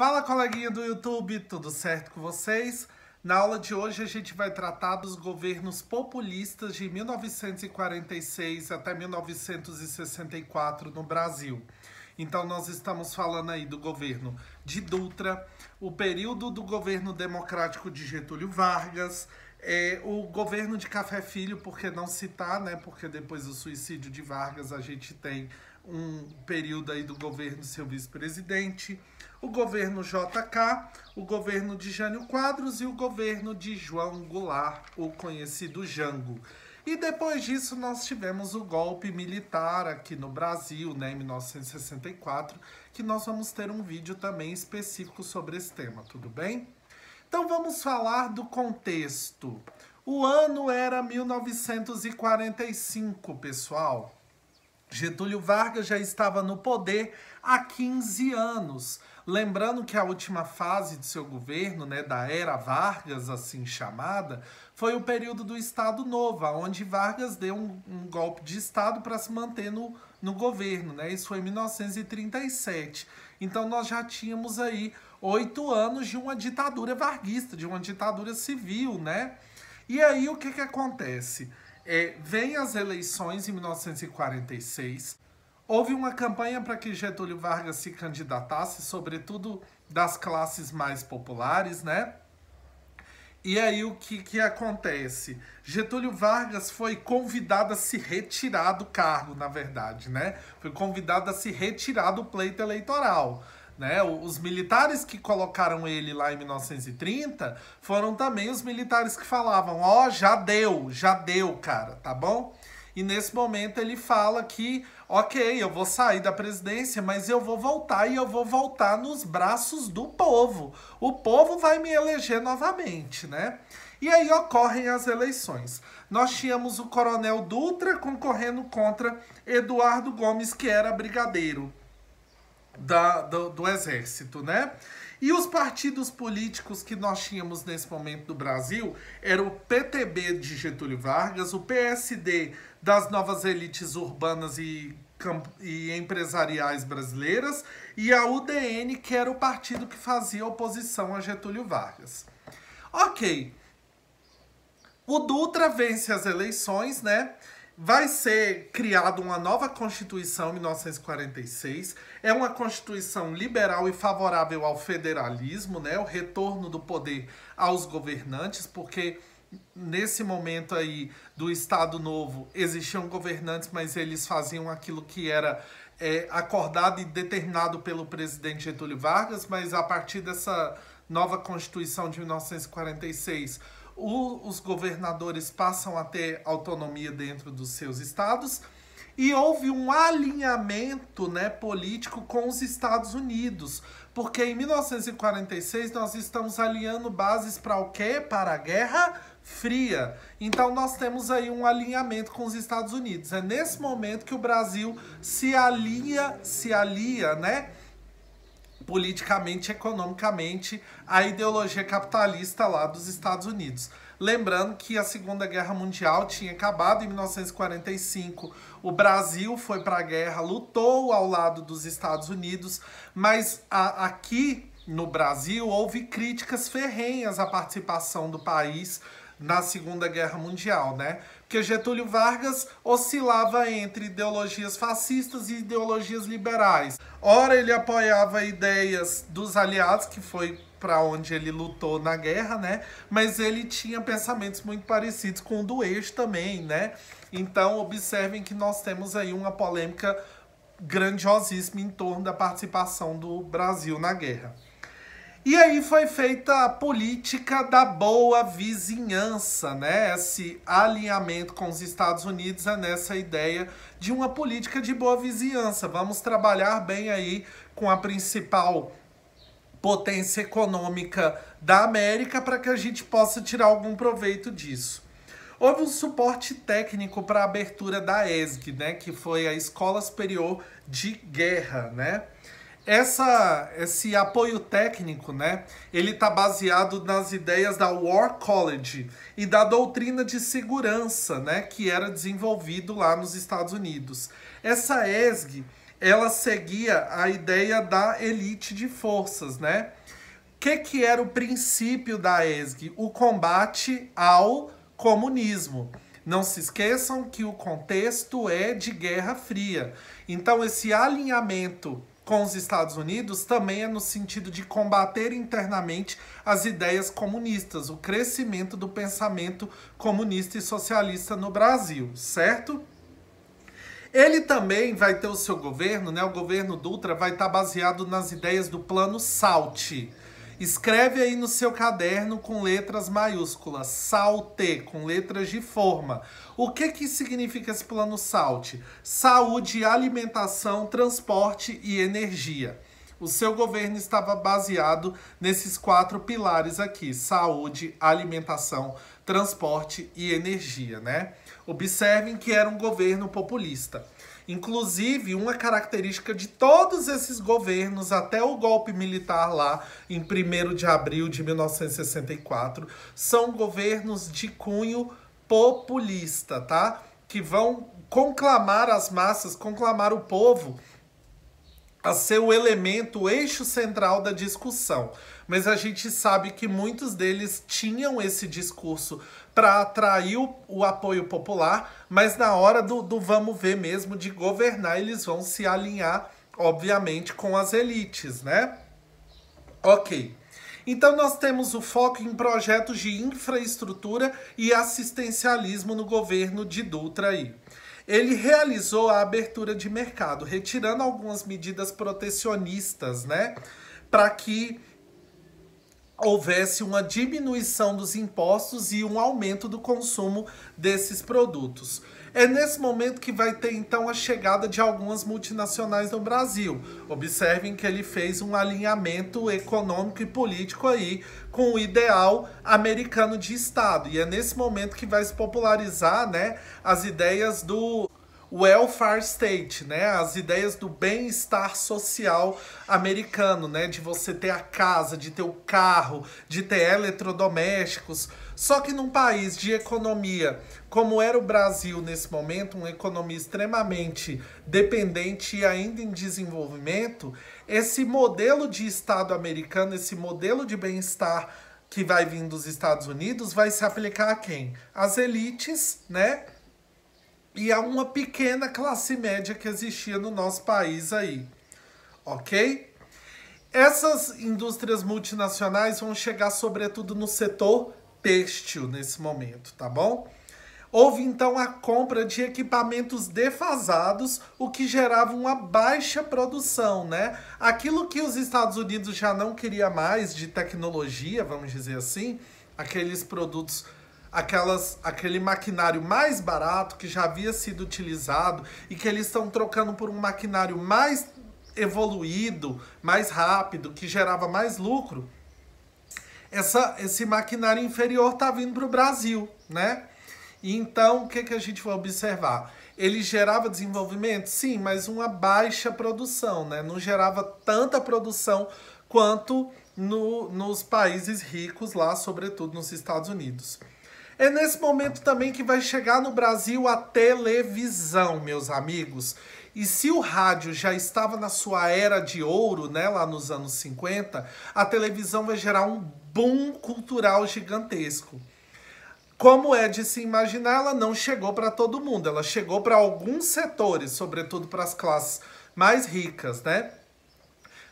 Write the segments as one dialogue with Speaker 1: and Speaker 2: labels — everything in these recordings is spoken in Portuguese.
Speaker 1: Fala, coleguinha do YouTube, tudo certo com vocês? Na aula de hoje a gente vai tratar dos governos populistas de 1946 até 1964 no Brasil. Então nós estamos falando aí do governo de Dutra, o período do governo democrático de Getúlio Vargas, o governo de Café Filho, por que não citar, né? Porque depois do suicídio de Vargas a gente tem um período aí do governo seu vice-presidente, o governo JK, o governo de Jânio Quadros e o governo de João Goulart, o conhecido Jango. E depois disso nós tivemos o golpe militar aqui no Brasil, né, em 1964, que nós vamos ter um vídeo também específico sobre esse tema, tudo bem? Então vamos falar do contexto. O ano era 1945, pessoal. Getúlio Vargas já estava no poder há 15 anos. Lembrando que a última fase de seu governo, né, da Era Vargas, assim chamada, foi o período do Estado Novo, onde Vargas deu um golpe de Estado para se manter no governo, né? Isso foi em 1937. Então nós já tínhamos aí 8 anos de uma ditadura varguista, de uma ditadura civil, né? E aí o que acontece? Vem as eleições em 1946, houve uma campanha para que Getúlio Vargas se candidatasse, sobretudo das classes mais populares, né? E aí o que acontece? Getúlio Vargas foi convidado a se retirar do cargo, na verdade, né? Foi convidado a se retirar do pleito eleitoral. Né? Os militares que colocaram ele lá em 1930 foram também os militares que falavam, ó, já deu, cara, tá bom? E nesse momento ele fala que, ok, eu vou sair da presidência, mas eu vou voltar e eu vou voltar nos braços do povo. O povo vai me eleger novamente, né? E aí ocorrem as eleições. Nós tínhamos o coronel Dutra concorrendo contra Eduardo Gomes, que era brigadeiro do exército, né? E os partidos políticos que nós tínhamos nesse momento do Brasil era o PTB de Getúlio Vargas, o PSD das novas elites urbanas e empresariais brasileiras e a UDN, que era o partido que fazia oposição a Getúlio Vargas. Ok, o Dutra vence as eleições, né? Vai ser criada uma nova Constituição em 1946. É uma Constituição liberal e favorável ao federalismo, né? O retorno do poder aos governantes, porque nesse momento aí do Estado Novo existiam governantes, mas eles faziam aquilo que era acordado e determinado pelo presidente Getúlio Vargas, mas a partir dessa nova Constituição de 1946... os governadores passam a ter autonomia dentro dos seus estados e houve um alinhamento, né, político com os Estados Unidos, porque em 1946 nós estamos alinhando bases para o quê? Para a Guerra Fria. Então nós temos aí um alinhamento com os Estados Unidos. É nesse momento que o Brasil se alia, né, politicamente e economicamente a ideologia capitalista lá dos Estados Unidos. Lembrando que a Segunda Guerra Mundial tinha acabado em 1945, o Brasil foi para a guerra, lutou ao lado dos Estados Unidos, mas aqui no Brasil houve críticas ferrenhas à participação do país na Segunda Guerra Mundial, né? Porque Getúlio Vargas oscilava entre ideologias fascistas e ideologias liberais. Ora, ele apoiava ideias dos aliados, que foi para onde ele lutou na guerra, né? Mas ele tinha pensamentos muito parecidos com o do eixo também, né? Então, observem que nós temos aí uma polêmica grandiosíssima em torno da participação do Brasil na guerra. E aí foi feita a política da boa vizinhança, né? Esse alinhamento com os Estados Unidos é nessa ideia de uma política de boa vizinhança. Vamos trabalhar bem aí com a principal potência econômica da América para que a gente possa tirar algum proveito disso. Houve um suporte técnico para a abertura da ESG, né? Que foi a Escola Superior de Guerra, né? Esse apoio técnico, né, ele está baseado nas ideias da War College e da doutrina de segurança, né, que era desenvolvido lá nos Estados Unidos. Essa ESG, ela seguia a ideia da elite de forças, né? O que era o princípio da ESG? O combate ao comunismo. Não se esqueçam que o contexto é de Guerra Fria. Então, esse alinhamento com os Estados Unidos também é no sentido de combater internamente as ideias comunistas, o crescimento do pensamento comunista e socialista no Brasil, certo? Ele também vai ter o seu governo, né? O governo Dutra vai estar baseado nas ideias do Plano SALT. Escreve aí no seu caderno com letras maiúsculas, SALT, com letras de forma. O que significa esse plano SALT? Saúde, alimentação, transporte e energia. O seu governo estava baseado nesses 4 pilares aqui: saúde, alimentação, transporte e energia, né? Observem que era um governo populista. Inclusive, uma característica de todos esses governos, até o golpe militar lá em 1º de abril de 1964, são governos de cunho populista, tá? Que vão conclamar as massas, conclamar o povo a ser o elemento, o eixo central da discussão. Mas a gente sabe que muitos deles tinham esse discurso para atrair o apoio popular, mas na hora do vamos ver mesmo, de governar, eles vão se alinhar, obviamente, com as elites, né? Ok. Então nós temos o foco em projetos de infraestrutura e assistencialismo no governo de Dutra aí. Ele realizou a abertura de mercado, retirando algumas medidas protecionistas, né? Para que houvesse uma diminuição dos impostos e um aumento do consumo desses produtos. É nesse momento que vai ter, então, a chegada de algumas multinacionais no Brasil. Observem que ele fez um alinhamento econômico e político aí com o ideal americano de Estado. E é nesse momento que vai se popularizar, né, as ideias do welfare state, né? As ideias do bem-estar social americano, né? De você ter a casa, de ter o carro, de ter eletrodomésticos. Só que num país de economia como era o Brasil nesse momento, uma economia extremamente dependente e ainda em desenvolvimento, esse modelo de Estado americano, esse modelo de bem-estar que vai vir dos Estados Unidos, vai se aplicar a quem? As elites, né? E a uma pequena classe média que existia no nosso país aí, ok? Essas indústrias multinacionais vão chegar sobretudo no setor têxtil nesse momento, tá bom? Houve então a compra de equipamentos defasados, o que gerava uma baixa produção, né? Aquilo que os Estados Unidos já não queria mais de tecnologia, vamos dizer assim, aqueles produtos, aquele maquinário mais barato que já havia sido utilizado e que eles estão trocando por um maquinário mais evoluído, mais rápido, que gerava mais lucro. Esse maquinário inferior está vindo para o Brasil, né? E então, o que a gente vai observar? Ele gerava desenvolvimento? Sim, mas uma baixa produção, né? Não gerava tanta produção quanto nos países ricos lá, sobretudo nos Estados Unidos. É nesse momento também que vai chegar no Brasil a televisão, meus amigos. E se o rádio já estava na sua era de ouro, né, lá nos anos 50, a televisão vai gerar um boom cultural gigantesco. Como é de se imaginar, ela não chegou para todo mundo, ela chegou para alguns setores, sobretudo para as classes mais ricas, né?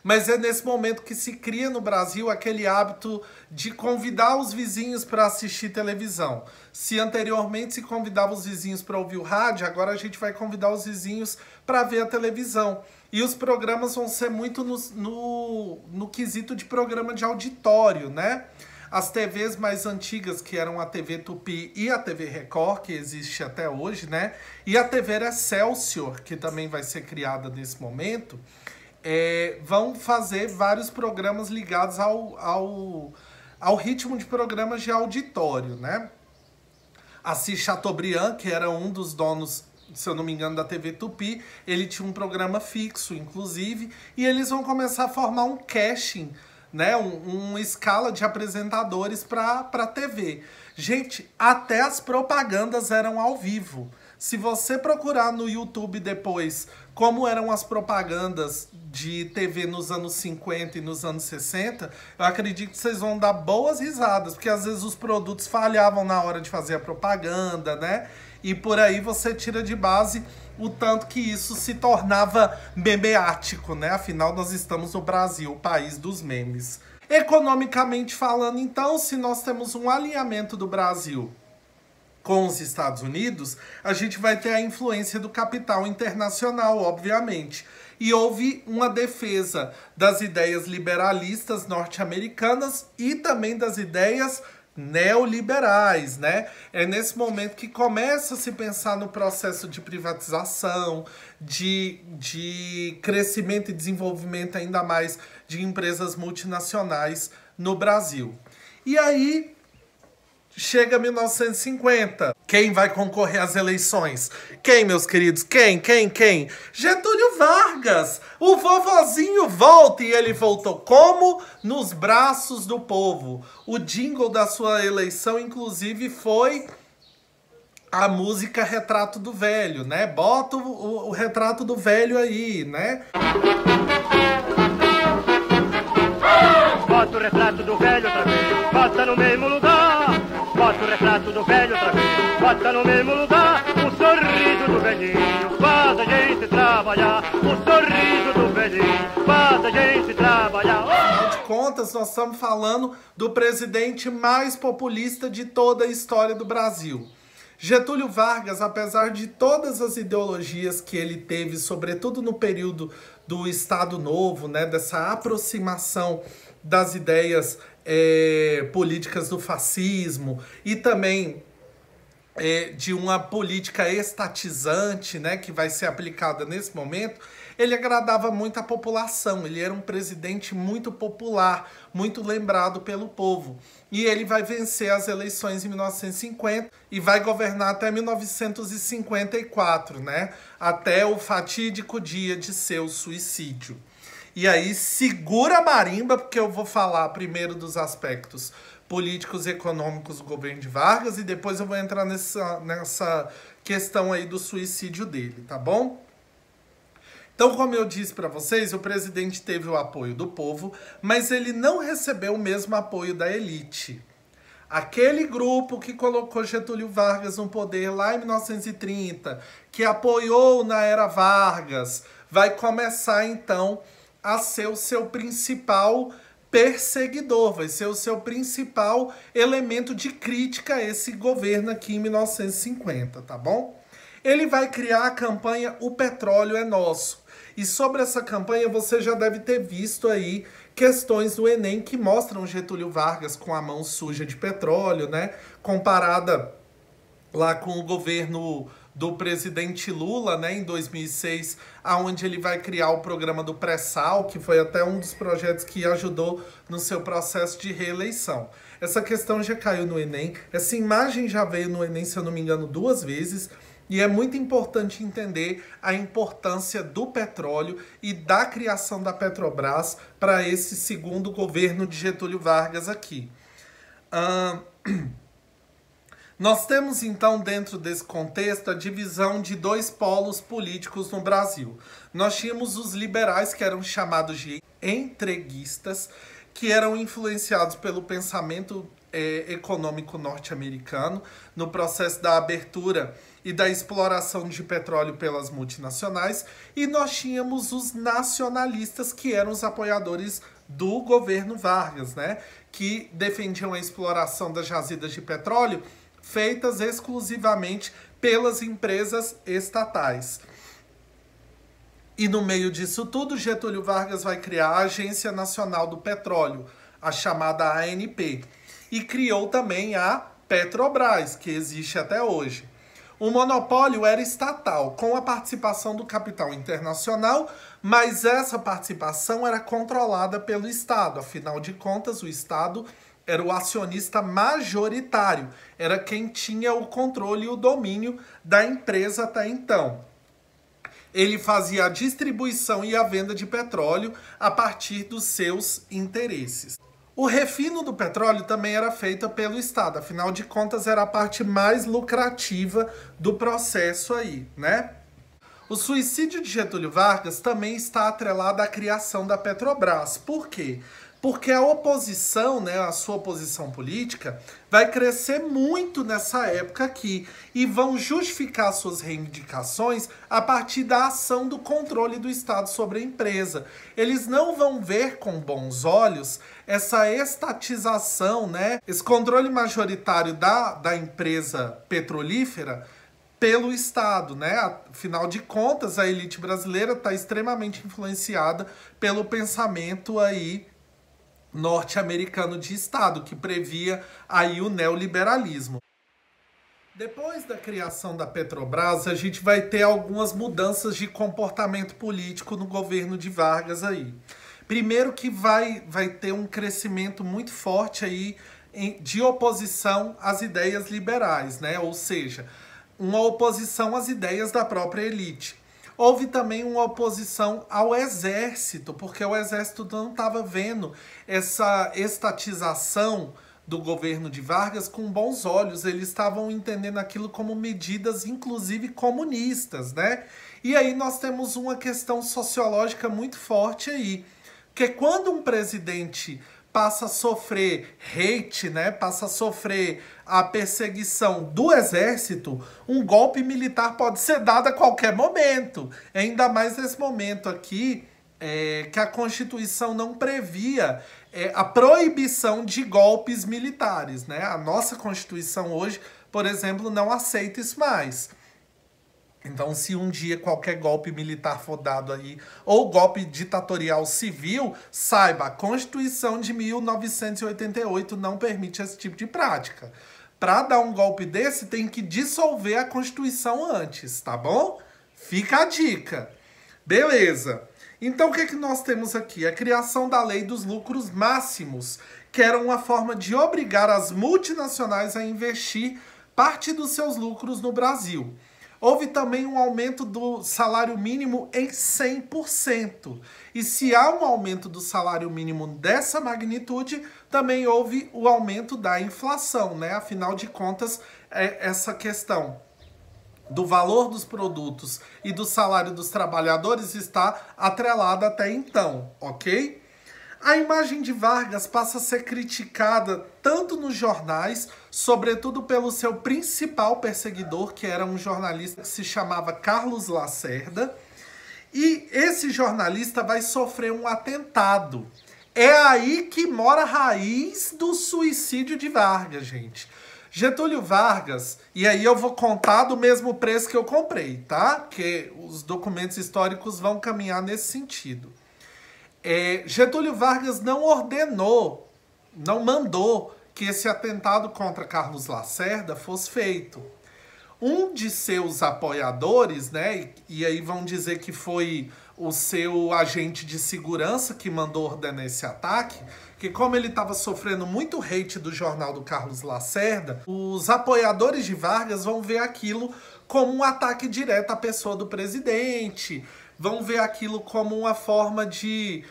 Speaker 1: Mas é nesse momento que se cria no Brasil aquele hábito de convidar os vizinhos para assistir televisão. Se anteriormente se convidava os vizinhos para ouvir o rádio, agora a gente vai convidar os vizinhos para ver a televisão. E os programas vão ser muito no quesito de programa de auditório, né? As TVs mais antigas, que eram a TV Tupi e a TV Record, que existe até hoje, né? E a TV Excelsior, que também vai ser criada nesse momento, vão fazer vários programas ligados ao ritmo de programas de auditório, né? Assis Chateaubriand, que era um dos donos, se eu não me engano, da TV Tupi, ele tinha um programa fixo, inclusive, e eles vão começar a formar um casting, né? Uma escala de apresentadores para TV. Gente, até as propagandas eram ao vivo. Se você procurar no YouTube depois como eram as propagandas de TV nos anos 50 e nos anos 60, eu acredito que vocês vão dar boas risadas, porque às vezes os produtos falhavam na hora de fazer a propaganda, né? E por aí você tira de base o tanto que isso se tornava memeático, né? Afinal, nós estamos no Brasil, o país dos memes. Economicamente falando, então, se nós temos um alinhamento do Brasil com os Estados Unidos, a gente vai ter a influência do capital internacional, obviamente. E houve uma defesa das ideias liberalistas norte-americanas e também das ideias neoliberais, né? É nesse momento que começa a se pensar no processo de privatização, de crescimento e desenvolvimento ainda mais de empresas multinacionais no Brasil. E aí chega 1950. Quem vai concorrer às eleições? Quem, meus queridos? Quem? Getúlio Vargas! O vovozinho volta, e ele voltou como? Nos braços do povo. O jingle da sua eleição, inclusive, foi a música Retrato do Velho, né? Bota o Retrato do Velho aí, né?
Speaker 2: Bota o retrato do velho outra vez, bota no mesmo lugar. Bota o retrato do velho outra vez, bota no mesmo lugar. O sorriso do velhinho faz a gente trabalhar. O sorriso do velhinho faz a gente trabalhar.
Speaker 1: Afinal de contas, nós estamos falando do presidente mais populista de toda a história do Brasil. Getúlio Vargas, apesar de todas as ideologias que ele teve, sobretudo no período do Estado Novo, né, dessa aproximação das ideias políticas do fascismo e também de uma política estatizante, né, que vai ser aplicada nesse momento, ele agradava muito a população. Ele era um presidente muito popular, muito lembrado pelo povo. E ele vai vencer as eleições em 1950 e vai governar até 1954, né, até o fatídico dia de seu suicídio. E aí, segura a marimba, porque eu vou falar primeiro dos aspectos políticos e econômicos do governo de Vargas e depois eu vou entrar nessa questão aí do suicídio dele, tá bom? Então, como eu disse para vocês, o presidente teve o apoio do povo, mas ele não recebeu o mesmo apoio da elite. Aquele grupo que colocou Getúlio Vargas no poder lá em 1930, que apoiou na era Vargas, vai começar então a ser o seu principal perseguidor, vai ser o seu principal elemento de crítica a esse governo aqui em 1950, tá bom? Ele vai criar a campanha O Petróleo é Nosso. E sobre essa campanha você já deve ter visto aí questões do Enem que mostram Getúlio Vargas com a mão suja de petróleo, né? Comparada lá com o governo do presidente Lula, né, em 2006, onde ele vai criar o programa do pré-sal, que foi até um dos projetos que ajudou no seu processo de reeleição. Essa questão já caiu no Enem, essa imagem já veio no Enem, se eu não me engano, 2 vezes, e é muito importante entender a importância do petróleo e da criação da Petrobras para esse segundo governo de Getúlio Vargas aqui. Nós temos, então, dentro desse contexto, a divisão de 2 polos políticos no Brasil. Nós tínhamos os liberais, que eram chamados de entreguistas, que eram influenciados pelo pensamento econômico norte-americano, no processo da abertura e da exploração de petróleo pelas multinacionais. E nós tínhamos os nacionalistas, que eram os apoiadores do governo Vargas, né? Que defendiam a exploração das jazidas de petróleo feitas exclusivamente pelas empresas estatais. E no meio disso tudo, Getúlio Vargas vai criar a Agência Nacional do Petróleo, a chamada ANP, e criou também a Petrobras, que existe até hoje. O monopólio era estatal, com a participação do capital internacional, mas essa participação era controlada pelo Estado. Afinal de contas, o Estado era o acionista majoritário, era quem tinha o controle e o domínio da empresa até então. Ele fazia a distribuição e a venda de petróleo a partir dos seus interesses. O refino do petróleo também era feito pelo Estado, afinal de contas era a parte mais lucrativa do processo aí, né? O suicídio de Getúlio Vargas também está atrelado à criação da Petrobras. Por quê? Porque a oposição, né, a sua oposição política, vai crescer muito nessa época aqui e vão justificar suas reivindicações a partir da ação do controle do Estado sobre a empresa. Eles não vão ver com bons olhos essa estatização, né, esse controle majoritário da empresa petrolífera pelo Estado, né? Afinal de contas, a elite brasileira está extremamente influenciada pelo pensamento aí norte-americano de Estado, que previa aí o neoliberalismo. Depois da criação da Petrobras, a gente vai ter algumas mudanças de comportamento político no governo de Vargas aí. Primeiro que vai ter um crescimento muito forte aí de oposição às ideias liberais, né? Ou seja, uma oposição às ideias da própria elite. Houve também uma oposição ao exército, porque o exército não estava vendo essa estatização do governo de Vargas com bons olhos. Eles estavam entendendo aquilo como medidas, inclusive, comunistas, né? E aí nós temos uma questão sociológica muito forte aí, que quando um presidente passa a sofrer hate, né? Passa a sofrer a perseguição do exército, um golpe militar pode ser dado a qualquer momento. Ainda mais nesse momento aqui, que a Constituição não previa a proibição de golpes militares, né? A nossa Constituição hoje, por exemplo, não aceita isso mais. Então, se um dia qualquer golpe militar for dado aí, ou golpe ditatorial civil, saiba, a Constituição de 1988 não permite esse tipo de prática. Para dar um golpe desse, tem que dissolver a Constituição antes, tá bom? Fica a dica. Beleza. Então, o que é que nós temos aqui? A criação da Lei dos Lucros Máximos, que era uma forma de obrigar as multinacionais a investir parte dos seus lucros no Brasil. Houve também um aumento do salário mínimo em 100%. E se há um aumento do salário mínimo dessa magnitude, também houve o aumento da inflação, né? Afinal de contas, essa questão do valor dos produtos e do salário dos trabalhadores está atrelada até então, ok? A imagem de Vargas passa a ser criticada tanto nos jornais, sobretudo pelo seu principal perseguidor, que era um jornalista que se chamava Carlos Lacerda, e esse jornalista vai sofrer um atentado. É aí que mora a raiz do suicídio de Vargas, gente. Getúlio Vargas, e aí eu vou contar do mesmo preço que eu comprei, tá? Porque os documentos históricos vão caminhar nesse sentido. Getúlio Vargas não ordenou, não mandou que esse atentado contra Carlos Lacerda fosse feito. Um de seus apoiadores, né, e aí vão dizer que foi o seu agente de segurança que mandou ordenar esse ataque, que como ele estava sofrendo muito hate do jornal do Carlos Lacerda, os apoiadores de Vargas vão ver aquilo como um ataque direto à pessoa do presidente, vão ver aquilo como uma forma de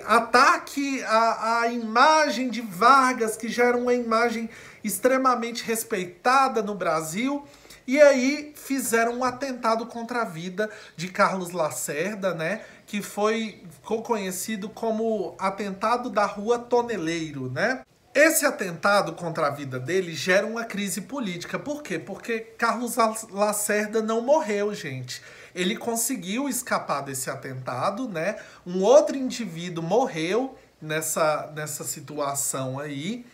Speaker 1: ataque à imagem de Vargas, que já era uma imagem extremamente respeitada no Brasil, e aí fizeram um atentado contra a vida de Carlos Lacerda, né, que ficou conhecido como atentado da Rua Toneleiro, né? Esse atentado contra a vida dele gera uma crise política. Por quê? Porque Carlos Lacerda não morreu, gente. Ele conseguiu escapar desse atentado, né? Um outro indivíduo morreu nessa situação aí.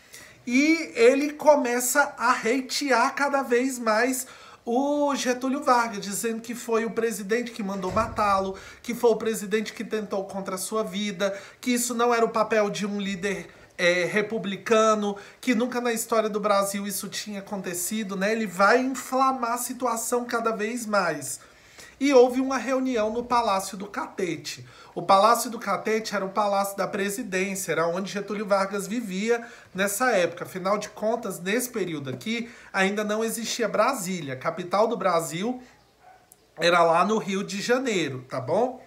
Speaker 1: E ele começa a hatear cada vez mais o Getúlio Vargas, dizendo que foi o presidente que mandou matá-lo, que foi o presidente que tentou contra a sua vida, que isso não era o papel de um líder republicano, que nunca na história do Brasil isso tinha acontecido, né? Ele vai inflamar a situação cada vez mais. E houve uma reunião no Palácio do Catete. O Palácio do Catete era o Palácio da Presidência, era onde Getúlio Vargas vivia nessa época. Afinal de contas, nesse período aqui, ainda não existia Brasília. A capital do Brasil era lá no Rio de Janeiro, tá bom?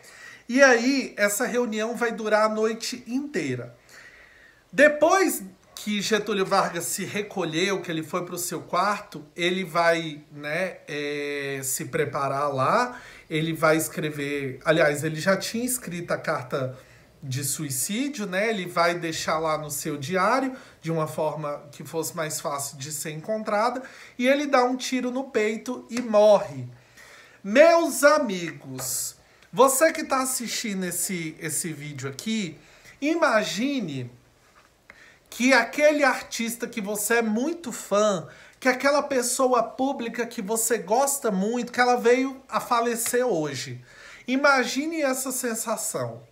Speaker 1: E aí, essa reunião vai durar a noite inteira. Depois que Getúlio Vargas se recolheu, que ele foi para o seu quarto, ele vai, né, se preparar lá, ele vai escrever... Aliás, ele já tinha escrito a carta de suicídio, né? Ele vai deixar lá no seu diário, de uma forma que fosse mais fácil de ser encontrada, e ele dá um tiro no peito e morre. Meus amigos, você que está assistindo esse vídeo aqui, imagine que aquele artista que você é muito fã, que aquela pessoa pública que você gosta muito, que ela veio a falecer hoje. Imagine essa sensação.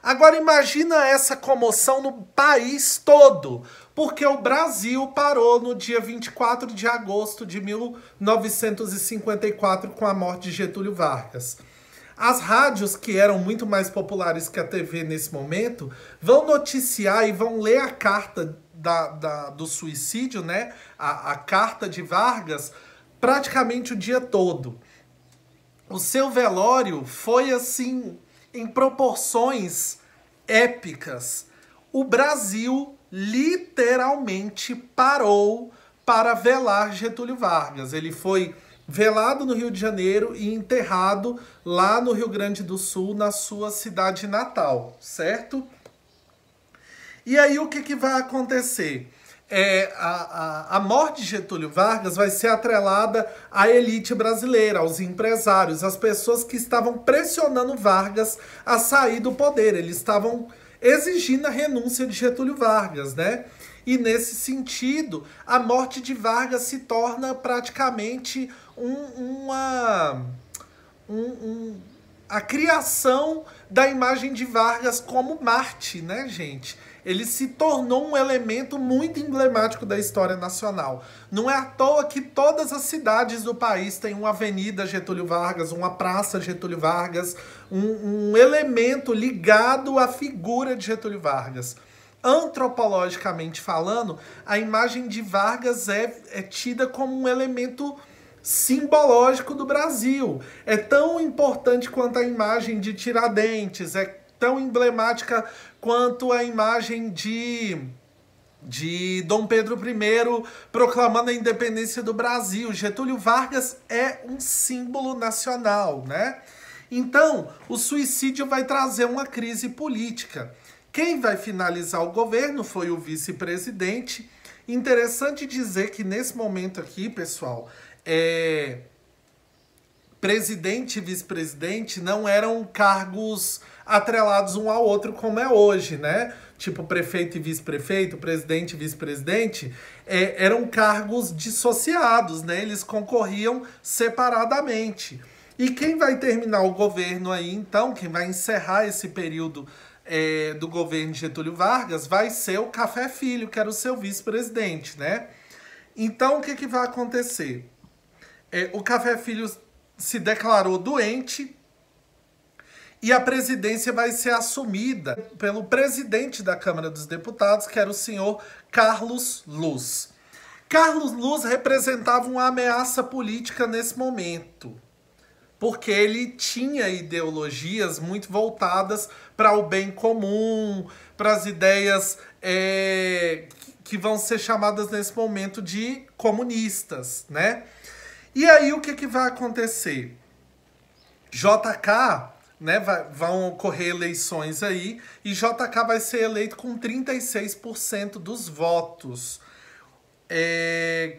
Speaker 1: Agora imagina essa comoção no país todo, porque o Brasil parou no dia 24 de agosto de 1954 com a morte de Getúlio Vargas. As rádios, que eram muito mais populares que a TV nesse momento, vão noticiar e vão ler a carta do suicídio, né? A carta de Vargas, praticamente o dia todo. O seu velório foi assim, em proporções épicas. O Brasil literalmente parou para velar Getúlio Vargas. Ele foi velado no Rio de Janeiro e enterrado lá no Rio Grande do Sul, na sua cidade natal, certo? E aí o que vai acontecer? A morte de Getúlio Vargas vai ser atrelada à elite brasileira, aos empresários, às pessoas que estavam pressionando Vargas a sair do poder. Eles estavam exigindo a renúncia de Getúlio Vargas, né? E nesse sentido, a morte de Vargas se torna praticamente a criação da imagem de Vargas como Marte, né, gente? Ele se tornou um elemento muito emblemático da história nacional. Não é à toa que todas as cidades do país têm uma avenida Getúlio Vargas, uma praça Getúlio Vargas, um elemento ligado à figura de Getúlio Vargas. Antropologicamente falando, a imagem de Vargas é tida como um elemento simbológico do Brasil. É tão importante quanto a imagem de Tiradentes, é tão emblemática quanto a imagem de Dom Pedro I proclamando a independência do Brasil. Getúlio Vargas é um símbolo nacional, né? Então, o suicídio vai trazer uma crise política. Quem vai finalizar o governo foi o vice-presidente. Interessante dizer que nesse momento aqui, pessoal, presidente e vice-presidente não eram cargos atrelados um ao outro como é hoje, né? Tipo prefeito e vice-prefeito, presidente e vice-presidente, eram cargos dissociados, né? Eles concorriam separadamente. E quem vai terminar o governo aí, então, quem vai encerrar esse período do governo de Getúlio Vargas, vai ser o Café Filho, que era o seu vice-presidente, né? Então, o que vai acontecer? O Café Filho se declarou doente e a presidência vai ser assumida pelo presidente da Câmara dos Deputados, que era o senhor Carlos Luz. Carlos Luz representava uma ameaça política nesse momento, porque ele tinha ideologias muito voltadas para o bem comum, para as ideias que vão ser chamadas nesse momento de comunistas, né? E aí o que vai acontecer? JK, né, vão ocorrer eleições aí, e JK vai ser eleito com 36% dos votos,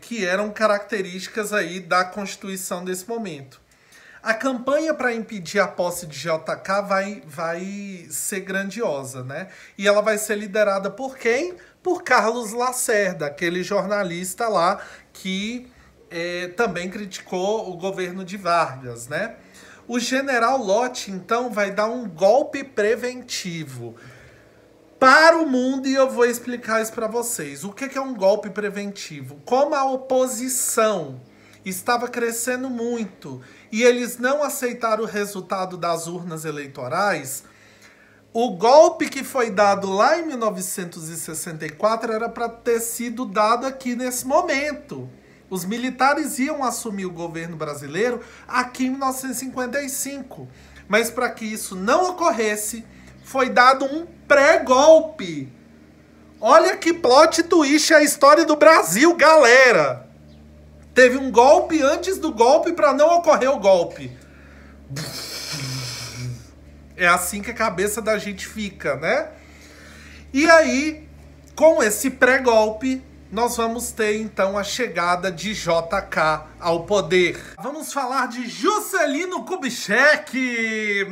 Speaker 1: que eram características aí da Constituição desse momento. A campanha para impedir a posse de JK vai ser grandiosa, né? E ela vai ser liderada por quem? Por Carlos Lacerda, aquele jornalista lá que também criticou o governo de Vargas, né? O general Lott, então, vai dar um golpe preventivo para o mundo, e eu vou explicar isso para vocês. O que é um golpe preventivo? Como a oposição estava crescendo muito e eles não aceitaram o resultado das urnas eleitorais, o golpe que foi dado lá em 1964 era para ter sido dado aqui nesse momento. Os militares iam assumir o governo brasileiro aqui em 1955. Mas para que isso não ocorresse, foi dado um pré-golpe. Olha que plot twist é a história do Brasil, galera. Teve um golpe antes do golpe para não ocorrer o golpe. É assim que a cabeça da gente fica, né? E aí, com esse pré-golpe, nós vamos ter, então, a chegada de JK ao poder. Vamos falar de Juscelino Kubitschek.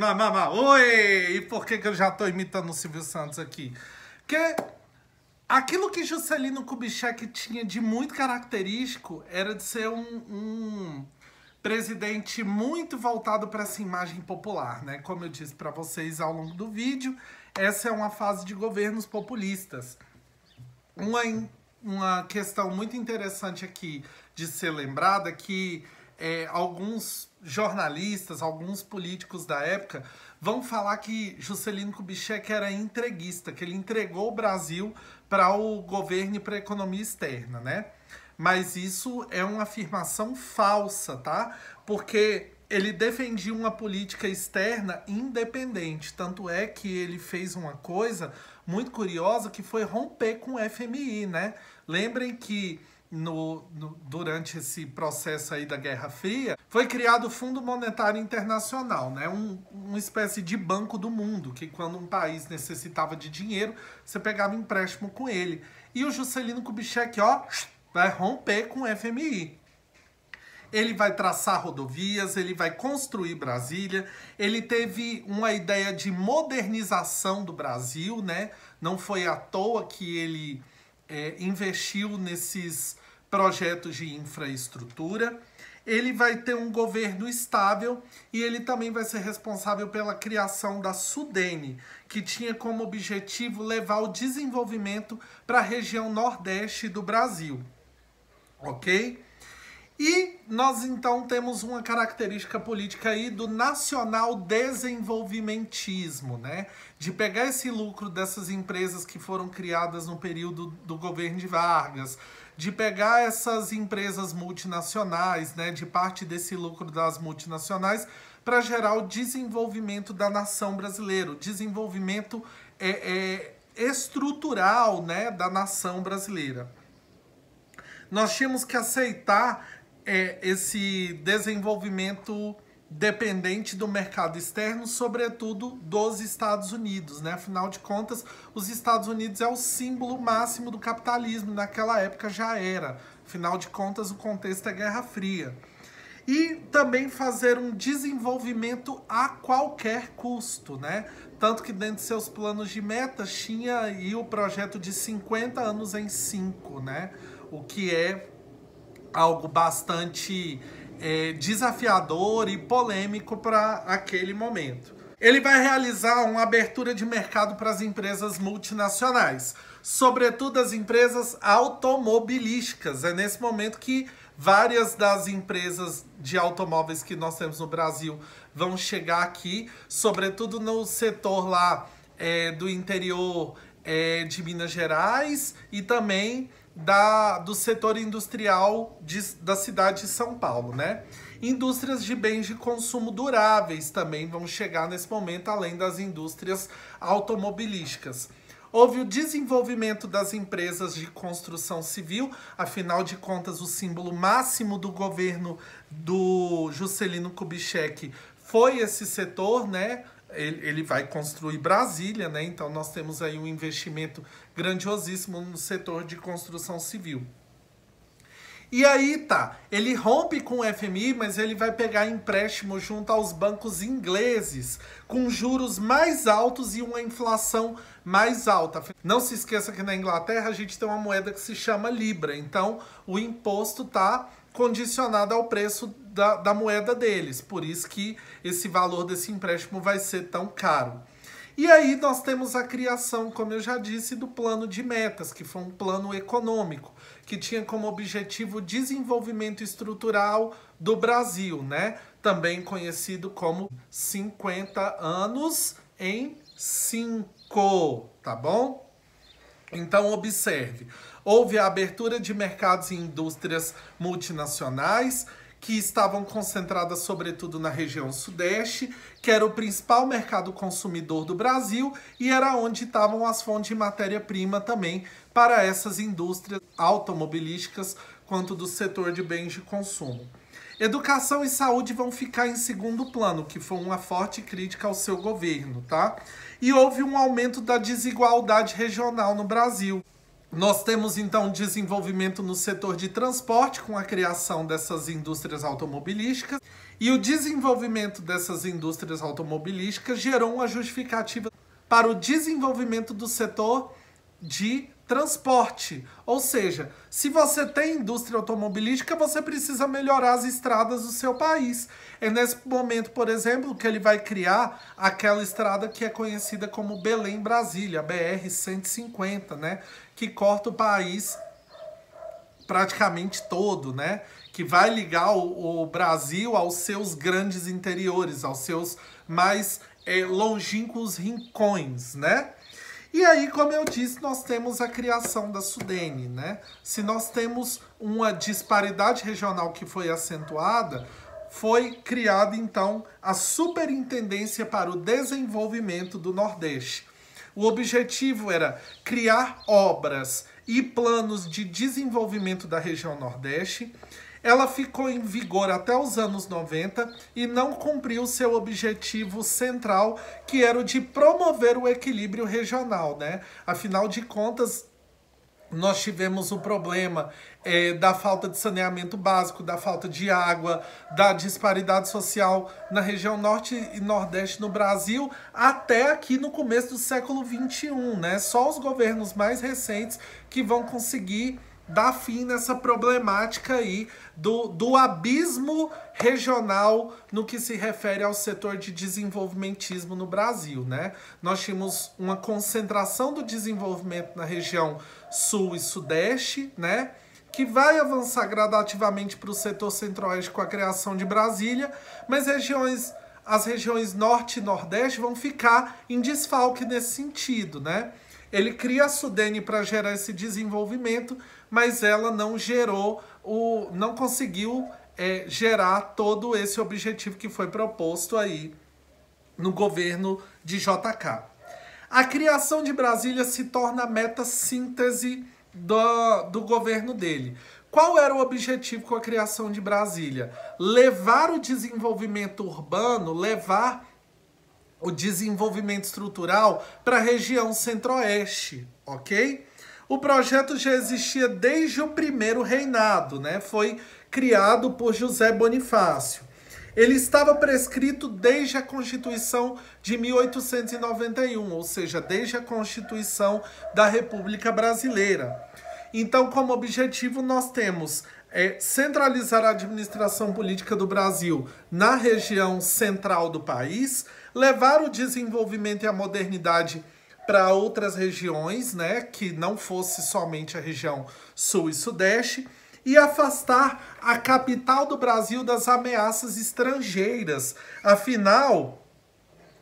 Speaker 1: Oi! E por que eu já tô imitando o Silvio Santos aqui? Porque aquilo que Juscelino Kubitschek tinha de muito característico era de ser um presidente muito voltado para essa imagem popular, né? Como eu disse para vocês ao longo do vídeo, essa é uma fase de governos populistas. Uma questão muito interessante aqui de ser lembrada é que alguns jornalistas, alguns políticos da época vão falar que Juscelino Kubitschek era entreguista, que ele entregou o Brasil para o governo e para a economia externa, né? Mas isso é uma afirmação falsa, tá? Porque ele defendia uma política externa independente. Tanto é que ele fez uma coisa muito curiosa que foi romper com o FMI, né? Lembrem que durante esse processo aí da Guerra Fria, foi criado o Fundo Monetário Internacional, né? Uma espécie de banco do mundo, que quando um país necessitava de dinheiro, você pegava empréstimo com ele. E o Juscelino Kubitschek, ó, vai romper com o FMI. Ele vai traçar rodovias, ele vai construir Brasília, ele teve uma ideia de modernização do Brasil, né? Não foi à toa que ele investiu nesses projetos de infraestrutura. Ele vai ter um governo estável e ele também vai ser responsável pela criação da Sudene, que tinha como objetivo levar o desenvolvimento para a região nordeste do Brasil. Ok? E nós então temos uma característica política aí do nacional desenvolvimentismo, né? De pegar esse lucro dessas empresas que foram criadas no período do governo de Vargas, de pegar essas empresas multinacionais, né? De parte desse lucro das multinacionais para gerar o desenvolvimento da nação brasileira, o desenvolvimento estrutural, né? Da nação brasileira. Nós tínhamos que aceitar esse desenvolvimento dependente do mercado externo, sobretudo dos Estados Unidos, né? Afinal de contas, os Estados Unidos é o símbolo máximo do capitalismo, naquela época já era. Afinal de contas, o contexto é Guerra Fria. E também fazer um desenvolvimento a qualquer custo, né? Tanto que dentro de seus planos de metas tinha aí o projeto de 50 anos em 5, né? O que é algo bastante desafiador e polêmico para aquele momento. Ele vai realizar uma abertura de mercado para as empresas multinacionais, sobretudo as empresas automobilísticas. É nesse momento que várias das empresas de automóveis que nós temos no Brasil vão chegar aqui, sobretudo no setor lá do interior de Minas Gerais e também do setor industrial da cidade de São Paulo, né? Indústrias de bens de consumo duráveis também vão chegar nesse momento, além das indústrias automobilísticas. Houve o desenvolvimento das empresas de construção civil, afinal de contas, o símbolo máximo do governo do Juscelino Kubitschek foi esse setor, né? Ele vai construir Brasília, né? Então nós temos aí um investimento grandiosíssimo no setor de construção civil. E aí ele rompe com o FMI, mas ele vai pegar empréstimo junto aos bancos ingleses, com juros mais altos e uma inflação mais alta. Não se esqueça que na Inglaterra a gente tem uma moeda que se chama Libra, então o imposto está condicionado ao preço da moeda deles, por isso que esse valor desse empréstimo vai ser tão caro. E aí nós temos a criação, como eu já disse, do plano de metas, que foi um plano econômico, que tinha como objetivo o desenvolvimento estrutural do Brasil, né? Também conhecido como 50 anos em 5, tá bom? Então observe, houve a abertura de mercados e indústrias multinacionais que estavam concentradas sobretudo na região sudeste, que era o principal mercado consumidor do Brasil e era onde estavam as fontes de matéria-prima também para essas indústrias automobilísticas quanto do setor de bens de consumo. Educação e saúde vão ficar em segundo plano, que foi uma forte crítica ao seu governo, tá? E houve um aumento da desigualdade regional no Brasil. Nós temos, então, desenvolvimento no setor de transporte, com a criação dessas indústrias automobilísticas, e o desenvolvimento dessas indústrias automobilísticas gerou uma justificativa para o desenvolvimento do setor de transporte. Ou seja, se você tem indústria automobilística, você precisa melhorar as estradas do seu país. É nesse momento, por exemplo, que ele vai criar aquela estrada que é conhecida como Belém-Brasília, BR-150, né? Que corta o país praticamente todo, né? Que vai ligar o Brasil aos seus grandes interiores, aos seus mais longínquos rincões, né? E aí, como eu disse, nós temos a criação da Sudene, né? Se nós temos uma disparidade regional que foi acentuada, foi criada, então, a Superintendência para o Desenvolvimento do Nordeste. O objetivo era criar obras e planos de desenvolvimento da região Nordeste. Ela ficou em vigor até os anos 90 e não cumpriu seu objetivo central, que era o de promover o equilíbrio regional, né? Afinal de contas, nós tivemos o problema da falta de saneamento básico, da falta de água, da disparidade social na região norte e nordeste no Brasil, até aqui no começo do século XXI, né? Só os governos mais recentes que vão conseguir dar fim nessa problemática aí do abismo regional no que se refere ao setor de desenvolvimentismo no Brasil, né? Nós tínhamos uma concentração do desenvolvimento na região sul e sudeste, né? Que vai avançar gradativamente para o setor centro-oeste com a criação de Brasília, mas as regiões norte e nordeste vão ficar em desfalque nesse sentido, né? Ele cria a Sudene para gerar esse desenvolvimento, mas ela não conseguiu gerar todo esse objetivo que foi proposto aí no governo de JK. A criação de Brasília se torna a meta síntese do governo dele. Qual era o objetivo com a criação de Brasília? Levar o desenvolvimento urbano, levar o desenvolvimento estrutural para a região centro-oeste, ok? O projeto já existia desde o primeiro reinado, né? Foi criado por José Bonifácio. Ele estava prescrito desde a Constituição de 1891, ou seja, desde a Constituição da República Brasileira. Então, como objetivo, nós temos centralizar a administração política do Brasil na região central do país, levar o desenvolvimento e a modernidade para outras regiões, né, que não fosse somente a região sul e sudeste, e afastar a capital do Brasil das ameaças estrangeiras. Afinal,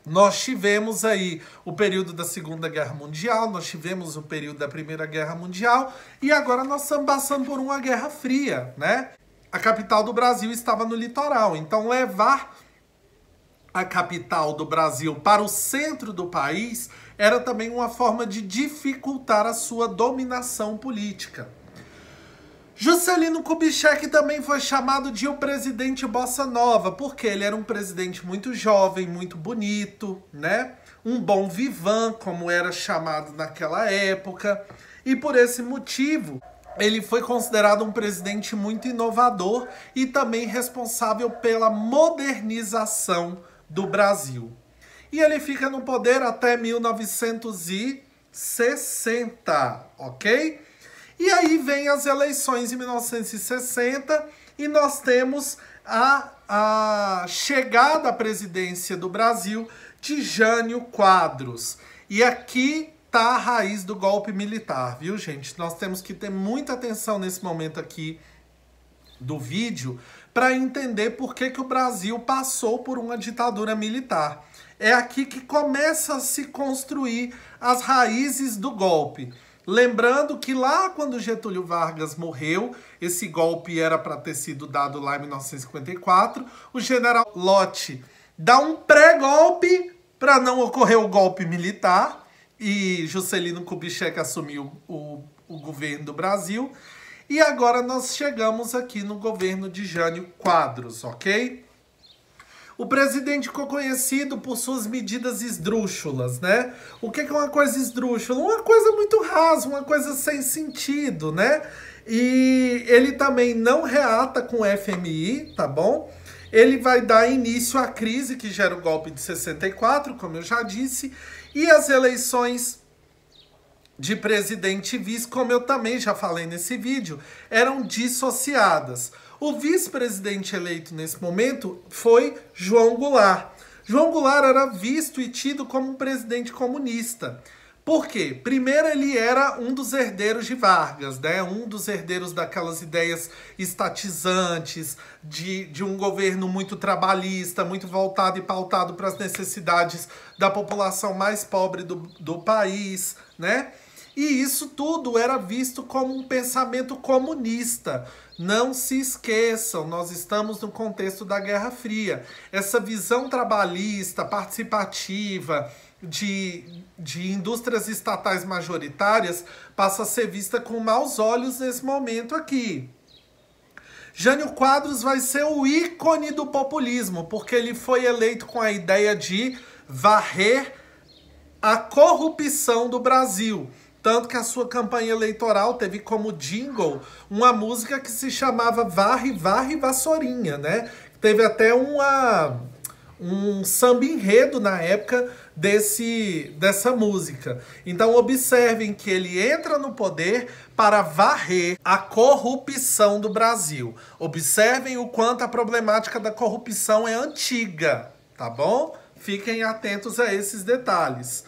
Speaker 1: nós tivemos aí o período da Segunda Guerra Mundial, nós tivemos o período da Primeira Guerra Mundial e agora nós estamos passando por uma Guerra Fria, né? A capital do Brasil estava no litoral, então levar a capital do Brasil para o centro do país era também uma forma de dificultar a sua dominação política. Juscelino Kubitschek também foi chamado de o presidente Bossa Nova, porque ele era um presidente muito jovem, muito bonito, né? Um bom vivant, como era chamado naquela época. E por esse motivo, ele foi considerado um presidente muito inovador e também responsável pela modernização do Brasil. E ele fica no poder até 1960, ok? E aí vem as eleições em 1960 e nós temos a chegada à presidência do Brasil de Jânio Quadros. E aqui tá a raiz do golpe militar, viu, gente? Nós temos que ter muita atenção nesse momento aqui do vídeo para entender por que o Brasil passou por uma ditadura militar. É aqui que começa a se construir as raízes do golpe. Lembrando que lá quando Getúlio Vargas morreu, esse golpe era para ter sido dado lá em 1954, o general Lott dá um pré-golpe para não ocorrer o golpe militar e Juscelino Kubitschek assumiu o governo do Brasil. E agora nós chegamos aqui no governo de Jânio Quadros, ok? O presidente ficou conhecido por suas medidas esdrúxulas, né? O que é uma coisa esdrúxula? Uma coisa muito rasa, uma coisa sem sentido, né? E ele também não reata com o FMI, tá bom? Ele vai dar início à crise que gera o golpe de 64, como eu já disse, e as eleições de presidente e vice, como eu também já falei nesse vídeo, eram dissociadas. O vice-presidente eleito nesse momento foi João Goulart. João Goulart era visto e tido como um presidente comunista. Por quê? Primeiro, ele era um dos herdeiros de Vargas, né? Um dos herdeiros daquelas ideias estatizantes, de um governo muito trabalhista, muito voltado e pautado para as necessidades da população mais pobre do país, né? E isso tudo era visto como um pensamento comunista. Não se esqueçam, nós estamos no contexto da Guerra Fria. Essa visão trabalhista, participativa, de indústrias estatais majoritárias passa a ser vista com maus olhos nesse momento aqui. Jânio Quadros vai ser o ícone do populismo, porque ele foi eleito com a ideia de varrer a corrupção do Brasil. Tanto que a sua campanha eleitoral teve como jingle uma música que se chamava Varre, Varre, Vassourinha, né? Teve até um samba enredo na época dessa música. Então observem que ele entra no poder para varrer a corrupção do Brasil. Observem o quanto a problemática da corrupção é antiga, tá bom? Fiquem atentos a esses detalhes.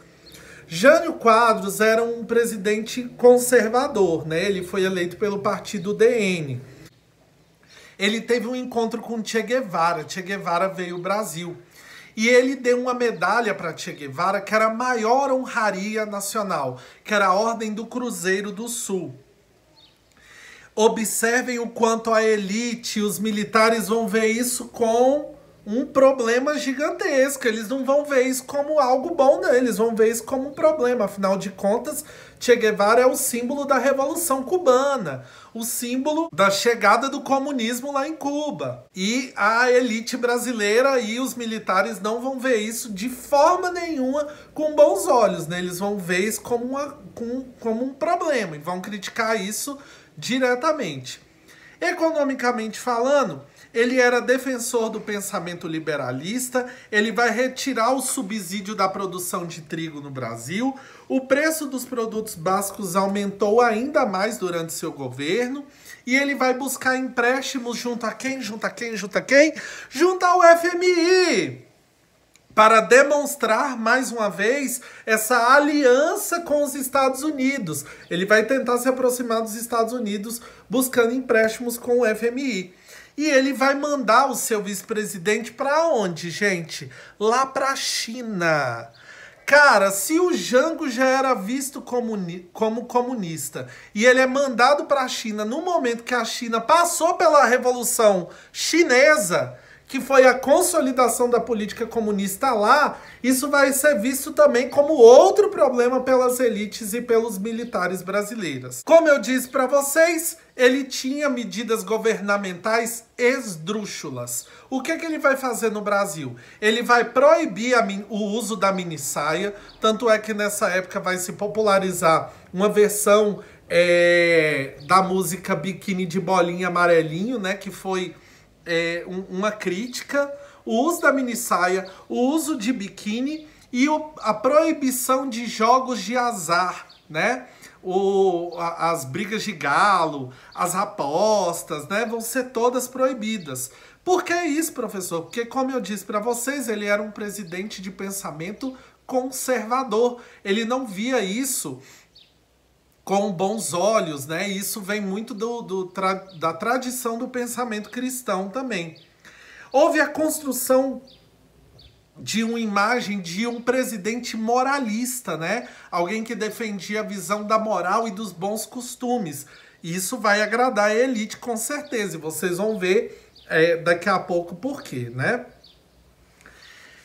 Speaker 1: Jânio Quadros era um presidente conservador, né? Ele foi eleito pelo partido DN. Ele teve um encontro com Che Guevara. Che Guevara veio ao Brasil. E ele deu uma medalha para Che Guevara, que era a maior honraria nacional, que era a Ordem do Cruzeiro do Sul. Observem o quanto a elite e os militares vão ver isso com um problema gigantesco. Eles não vão ver isso como algo bom, não. Eles vão ver isso como um problema. Afinal de contas, Che Guevara é o símbolo da Revolução Cubana, o símbolo da chegada do comunismo lá em Cuba. E a elite brasileira e os militares não vão ver isso de forma nenhuma com bons olhos, né? Eles vão ver isso como um problema e vão criticar isso diretamente. Economicamente falando, ele era defensor do pensamento liberalista, ele vai retirar o subsídio da produção de trigo no Brasil, o preço dos produtos básicos aumentou ainda mais durante seu governo, e ele vai buscar empréstimos junto a quem? Junto a quem? Junto a quem? Junto ao FMI! Para demonstrar, mais uma vez, essa aliança com os Estados Unidos. Ele vai tentar se aproximar dos Estados Unidos buscando empréstimos com o FMI. E ele vai mandar o seu vice-presidente para onde, gente? Lá para a China. Cara, se o Jango já era visto como comunista e ele é mandado para a China no momento que a China passou pela Revolução Chinesa, que foi a consolidação da política comunista lá, isso vai ser visto também como outro problema pelas elites e pelos militares brasileiros. Como eu disse para vocês, ele tinha medidas governamentais esdrúxulas. O que ele vai fazer no Brasil? Ele vai proibir o uso da minissaia, tanto é que nessa época vai se popularizar uma versão da música Biquíni de Bolinha Amarelinho, né, que foi uma crítica, o uso da minissaia, o uso de biquíni e a proibição de jogos de azar, né? As brigas de galo, as apostas, né? Vão ser todas proibidas. Por que isso, professor? Porque, como eu disse para vocês, ele era um presidente de pensamento conservador. Ele não via isso com bons olhos, né? Isso vem muito da tradição do pensamento cristão também. Houve a construção de uma imagem de um presidente moralista, né? Alguém que defendia a visão da moral e dos bons costumes. E isso vai agradar a elite com certeza. E vocês vão ver daqui a pouco por quê, né?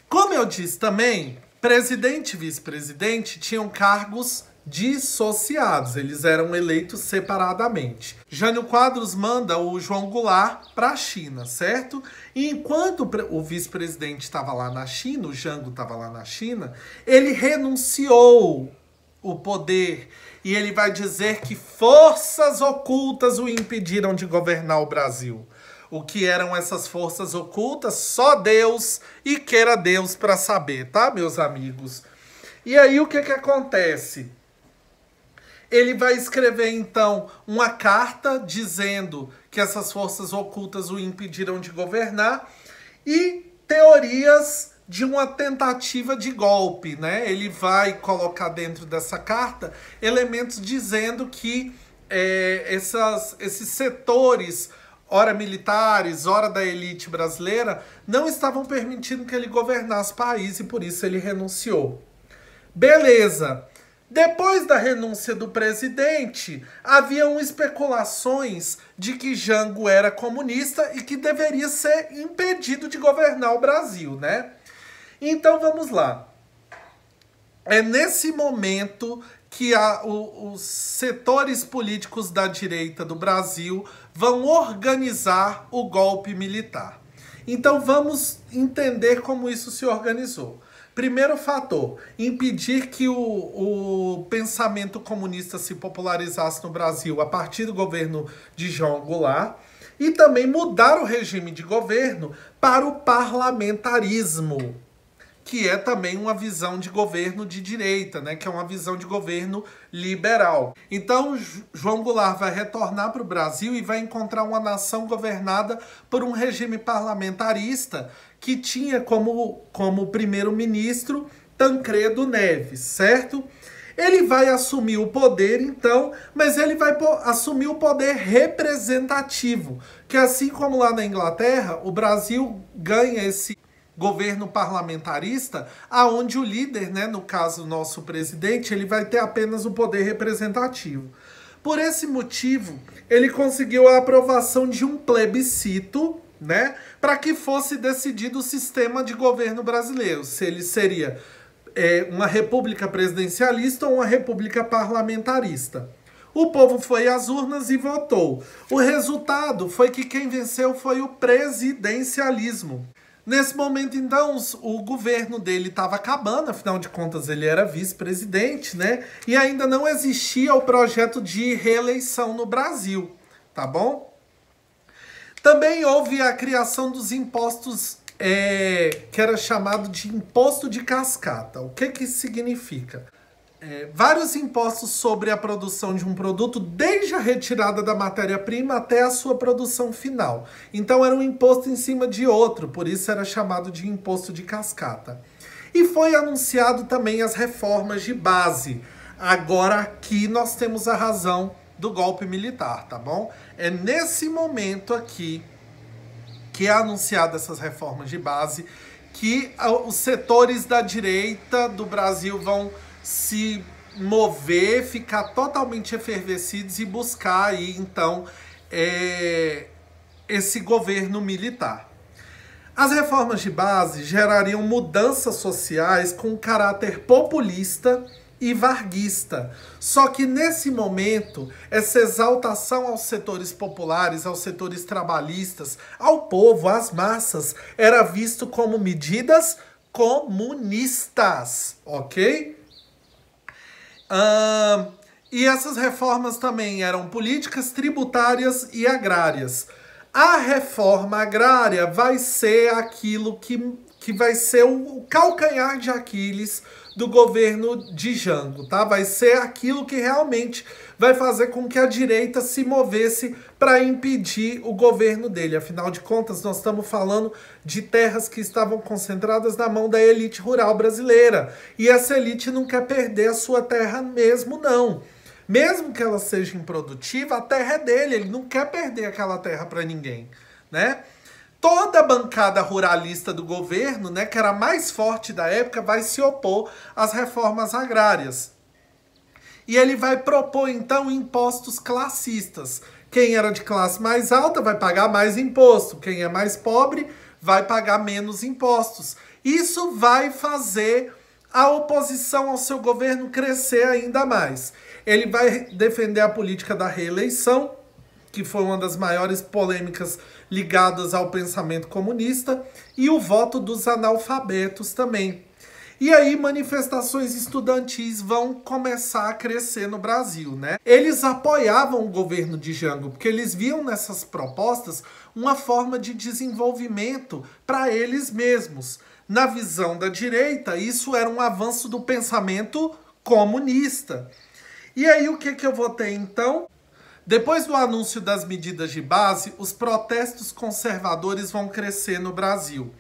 Speaker 1: Como eu disse também, presidente e vice-presidente tinham cargos dissociados, eles eram eleitos separadamente. Jânio Quadros manda o João Goulart para a China, certo? E enquanto o vice-presidente estava lá na China, o Jango estava lá na China, ele renunciou o poder e ele vai dizer que forças ocultas o impediram de governar o Brasil. O que eram essas forças ocultas? Só Deus e queira Deus para saber, tá, meus amigos? E aí o que acontece? Ele vai escrever, então, uma carta dizendo que essas forças ocultas o impediram de governar e teorias de uma tentativa de golpe, né? Ele vai colocar dentro dessa carta elementos dizendo que esses setores, ora militares, ora da elite brasileira, não estavam permitindo que ele governasse o país e por isso ele renunciou. Beleza. Depois da renúncia do presidente, haviam especulações de que Jango era comunista e que deveria ser impedido de governar o Brasil, né? Então vamos lá. É nesse momento que os setores políticos da direita do Brasil vão organizar o golpe militar. Então vamos entender como isso se organizou. Primeiro fator, impedir que o pensamento comunista se popularizasse no Brasil a partir do governo de João Goulart e também mudar o regime de governo para o parlamentarismo, que é também uma visão de governo de direita, né? Que é uma visão de governo liberal. Então, João Goulart vai retornar para o Brasil e vai encontrar uma nação governada por um regime parlamentarista que tinha como primeiro-ministro Tancredo Neves, certo? Ele vai assumir o poder, então, mas ele vai assumir o poder representativo, que assim como lá na Inglaterra, o Brasil ganha esse governo parlamentarista, aonde o líder, né, no caso nosso presidente, ele vai ter apenas o poder representativo. Por esse motivo, ele conseguiu a aprovação de um plebiscito, né, para que fosse decidido o sistema de governo brasileiro, se ele seria uma república presidencialista ou uma república parlamentarista. O povo foi às urnas e votou. O resultado foi que quem venceu foi o presidencialismo. Nesse momento, então, o governo dele estava acabando, afinal de contas ele era vice-presidente, né? E ainda não existia o projeto de reeleição no Brasil, tá bom? Também houve a criação dos impostos, que era chamado de imposto de cascata. O que isso significa? Vários impostos sobre a produção de um produto, desde a retirada da matéria-prima até a sua produção final. Então era um imposto em cima de outro, por isso era chamado de imposto de cascata. E foi anunciado também as reformas de base. Agora aqui nós temos a razão do golpe militar, tá bom? É nesse momento aqui que é anunciado essas reformas de base que os setores da direita do Brasil vão se mover, ficar totalmente efervescidos e buscar aí, então, esse governo militar. As reformas de base gerariam mudanças sociais com caráter populista e varguista. Só que nesse momento, essa exaltação aos setores populares, aos setores trabalhistas, ao povo, às massas, era visto como medidas comunistas, ok? E essas reformas também eram políticas tributárias e agrárias. A reforma agrária vai ser aquilo que vai ser o calcanhar de Aquiles do governo de Jango, tá? Vai ser aquilo que realmente vai fazer com que a direita se movesse para impedir o governo dele. Afinal de contas, nós estamos falando de terras que estavam concentradas na mão da elite rural brasileira. E essa elite não quer perder a sua terra mesmo, não. Mesmo que ela seja improdutiva, a terra é dele. Ele não quer perder aquela terra para ninguém, né? toda a bancada ruralista do governo, né, que era a mais forte da época, vai se opor às reformas agrárias. E ele vai propor, então, impostos classistas. Quem era de classe mais alta vai pagar mais imposto. Quem é mais pobre vai pagar menos impostos. Isso vai fazer a oposição ao seu governo crescer ainda mais. Ele vai defender a política da reeleição, que foi uma das maiores polêmicas ligadas ao pensamento comunista, e o voto dos analfabetos também. E aí manifestações estudantis vão começar a crescer no Brasil, né? Eles apoiavam o governo de Jango, porque eles viam nessas propostas uma forma de desenvolvimento para eles mesmos. Na visão da direita, isso era um avanço do pensamento comunista. E aí o que eu vou ter então? Depois do anúncio das medidas de base, os protestos conservadores vão crescer no Brasil.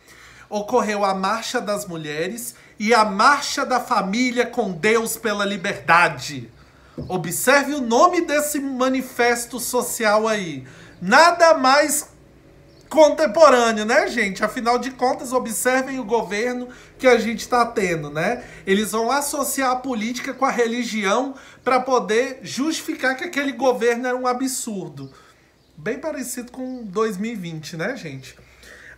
Speaker 1: Ocorreu a Marcha das Mulheres e a Marcha da Família com Deus pela Liberdade. Observe o nome desse manifesto social aí. Nada mais contemporâneo, né, gente? Afinal de contas, observem o governo que a gente está tendo, né? Eles vão associar a política com a religião para poder justificar que aquele governo era um absurdo. Bem parecido com 2020, né, gente?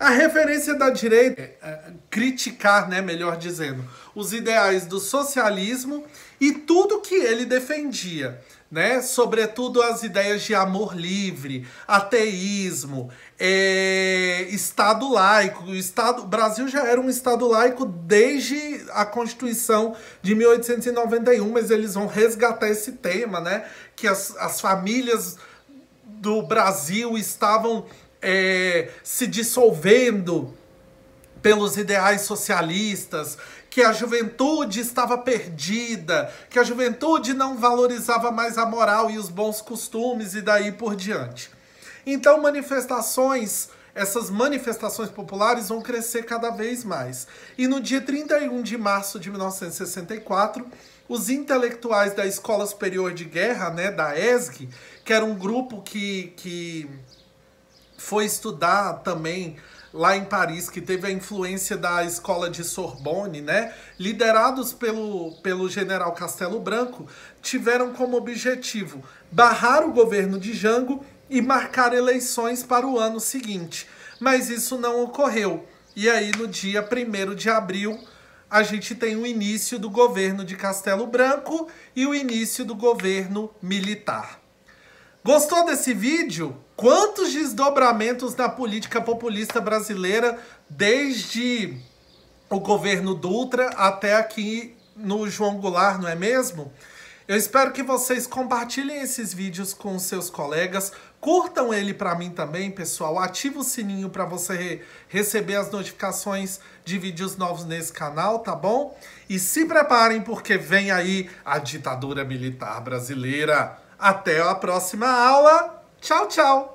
Speaker 1: A referência da direita é criticar, né, melhor dizendo, os ideais do socialismo e tudo que ele defendia, né? Sobretudo as ideias de amor livre, ateísmo, Estado laico. O Brasil já era um Estado laico desde a Constituição de 1891, mas eles vão resgatar esse tema, né? Que as famílias do Brasil estavam se dissolvendo pelos ideais socialistas, que a juventude estava perdida, que a juventude não valorizava mais a moral e os bons costumes e daí por diante. Então essas manifestações populares vão crescer cada vez mais. E no dia 31 de março de 1964, os intelectuais da Escola Superior de Guerra, né, da ESG, que era um grupo que foi estudar também lá em Paris, que teve a influência da escola de Sorbonne, né? Liderados pelo general Castelo Branco, tiveram como objetivo barrar o governo de Jango e marcar eleições para o ano seguinte. Mas isso não ocorreu. E aí, no dia 1º de abril, a gente tem o início do governo de Castelo Branco e o início do governo militar. Gostou desse vídeo? Quantos desdobramentos na política populista brasileira, desde o governo Dutra até aqui no João Goulart, não é mesmo? Eu espero que vocês compartilhem esses vídeos com seus colegas, curtam ele para mim também, pessoal, ativa o sininho para você receber as notificações de vídeos novos nesse canal, tá bom? E se preparem porque vem aí a ditadura militar brasileira. Até a próxima aula. Tchau, tchau.